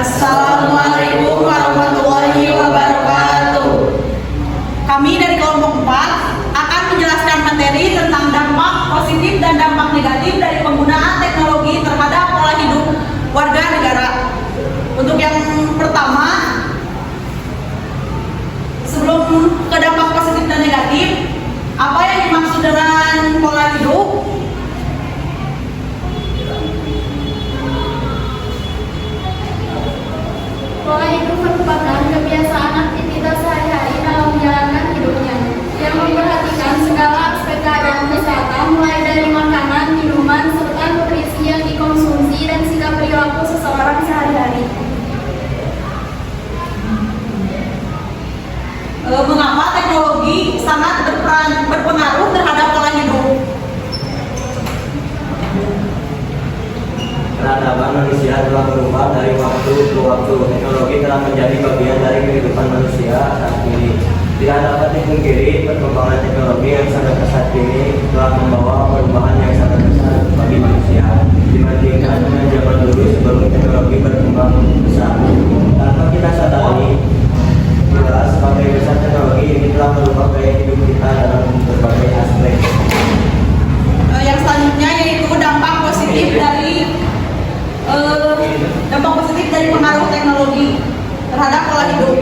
Assalamualaikum warahmatullahi wabarakatuh. Kami dari kelompok 4 akan menjelaskan materi tentang dampak positif dan dampak negatif dari penggunaan teknologi terhadap pola hidup warga negara. Untuk yang pertama, sebelum ke dampak positif dan negatif, apa yang dimaksud dengan pola hidup? Pola hidup merupakan kebiasaan aktivitas sehari-hari dalam menjalankan hidupnya yang memperhatikan segala aspek keadaan kesehatan mulai dari makanan, minuman, serta nutrisi yang dikonsumsi dan sikap perilaku seseorang sehari-hari. Mengapa teknologi sangat berpengaruh terhadap pola hidup? Peradaban manusia telah berubah dari waktu ke waktu. Teknologi telah menjadi bagian dari kehidupan manusia saat ini. Tidak dapat dipungkiri, perkembangan teknologi yang sangat pesat ini telah membawa perubahan yang sangat besar bagi manusia dibandingkan dengan zaman dulu sebelum teknologi berkembang besar. Tanpa kita sadari, jelas sebagai besar teknologi ini telah merubah gaya hidup kita dalam berbagai aspek. Yang selanjutnya yaitu dampak positif dari pengaruh teknologi terhadap pola hidup.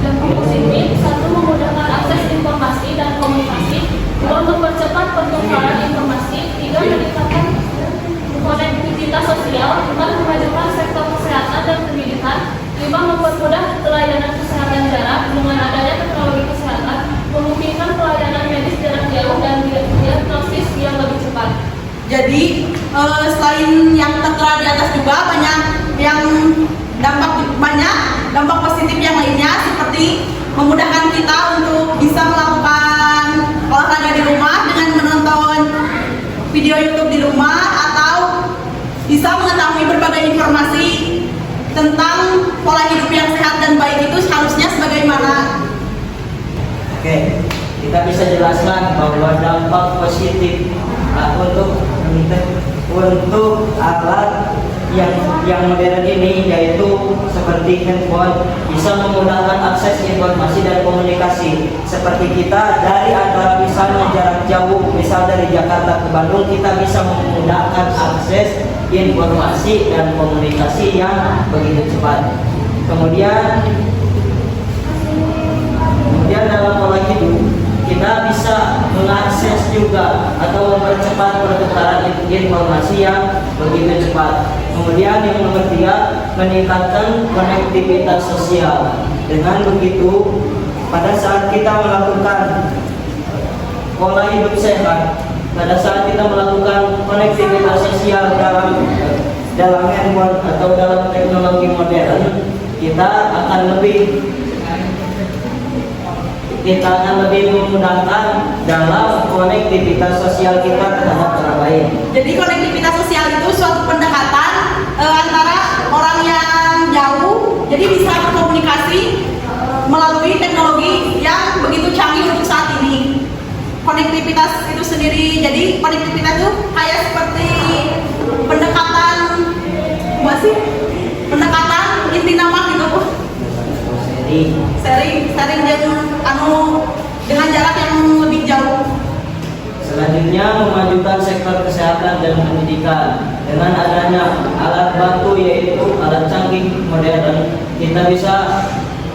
Dampak positif, 1. Memudahkan akses informasi dan komunikasi, 2. Mempercepat pertukaran informasi, 3. Meningkatkan konektivitas sosial, 4. Memajukan sektor kesehatan dan pendidikan, 5. Mempermudah pelayanan kesehatan jarak dengan adanya teknologi kesehatan, memungkinkan pelayanan medis jarak jauh dan diagnosis yang lebih cepat. Jadi selain yang tertera di atas juga banyak dampak positif yang lainnya, seperti memudahkan kita untuk bisa melakukan olahraga di rumah dengan menonton video YouTube di rumah, atau bisa mengetahui berbagai informasi tentang pola hidup yang sehat dan baik itu seharusnya sebagaimana. Oke, kita bisa jelaskan bahwa dampak positif untuk alat yang modern ini, yaitu seperti handphone, bisa memudahkan akses informasi dan komunikasi. Seperti kita dari antara misalnya jarak jauh, misal dari Jakarta ke Bandung, kita bisa memudahkan akses informasi dan komunikasi yang begitu cepat. Kemudian dalam pola hidup kita bisa mengakses juga atau mempercepat pertukaran informasi yang begitu cepat. Kemudian yang nomor 3, meningkatkan konektivitas sosial. Dengan begitu, pada saat kita melakukan pola hidup sehat, pada saat kita melakukan konektivitas sosial dalam handphone atau dalam teknologi modern, kita akan lebih memudahkan dalam konektivitas sosial kita terhadap orang lain. Jadi konektivitas sosial itu suatu pendekatan antara orang yang jauh, jadi bisa berkomunikasi melalui teknologi yang begitu canggih untuk saat ini. Konektivitas itu sendiri, jadi konektivitas itu kayak seperti pendekatan inti nama gitu, Bu. Sharing dengan jarak yang lebih jauh. Selanjutnya, memajukan sektor kesehatan dan pendidikan. Dengan adanya alat bantu, yaitu alat canggih modern, kita bisa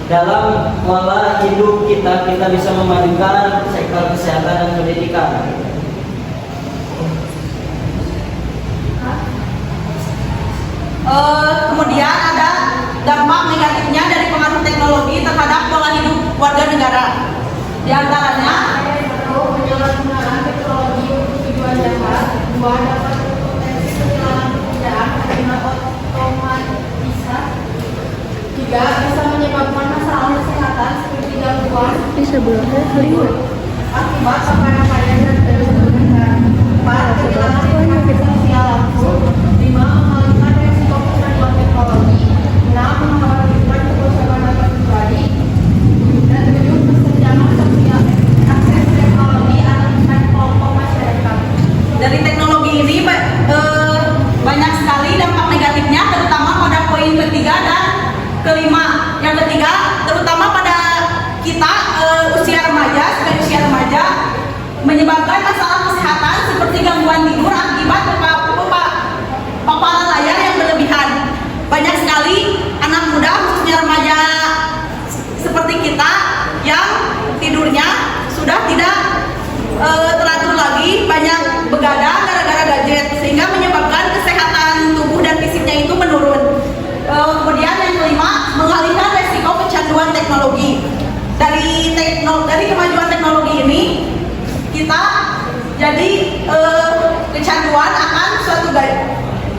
dalam pola hidup kita bisa memajukan sektor kesehatan dan pendidikan. Kemudian ada dampak negatifnya dari pengaruh teknologi terhadap pola hidup warga negara. Di antaranya, Penyalahgunaan teknologi untuk tujuan jahat, 2. Dapat berpotensi kehilangan pekerjaan karena otomatisasi, 3. Bisa menyebabkan masalah kesehatan seperti gangguan akibat pakaian dan kerusakan, 4. Kehilangan interaksi sosial langsung, 5. Mengalihkan resiko kecanduan teknologi, 6. Mengkhawatirkan kebosanan dapat terjadi, dan 7. Kesenjangan sosial akses teknologi antar kelompok masyarakat. dari teknologi ini banyak sekali dampak negatifnya teratur lagi, banyak begadang gara-gara gadget sehingga menyebabkan kesehatan tubuh dan fisiknya itu menurun. Kemudian yang kelima, mengalihkan resiko kecanduan teknologi. Dari kemajuan teknologi ini kita jadi kecanduan akan suatu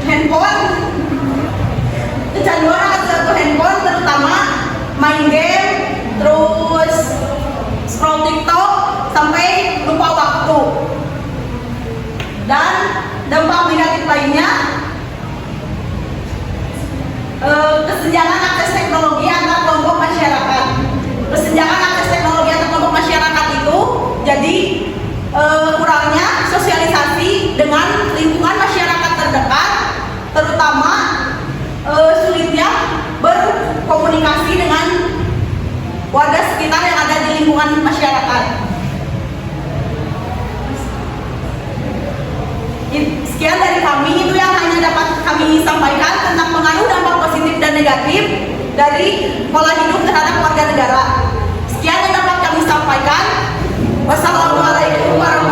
handphone, terutama main game, terus scroll TikTok sampai lupa waktu. Dan dampak negatif lainnya, kesenjangan akses teknologi antar kelompok masyarakat. Kesenjangan akses teknologi antar kelompok masyarakat itu jadi kurangnya sosialisasi dengan lingkungan masyarakat terdekat, terutama sulitnya berkomunikasi dengan warga sekitar yang ada di lingkungan masyarakat. Sekian dari kami, itu yang hanya dapat kami sampaikan tentang pengaruh dampak positif dan negatif dari pola hidup terhadap warga negara. Sekian yang dapat kami sampaikan. Wassalamualaikum warahmatullahi wabarakatuh.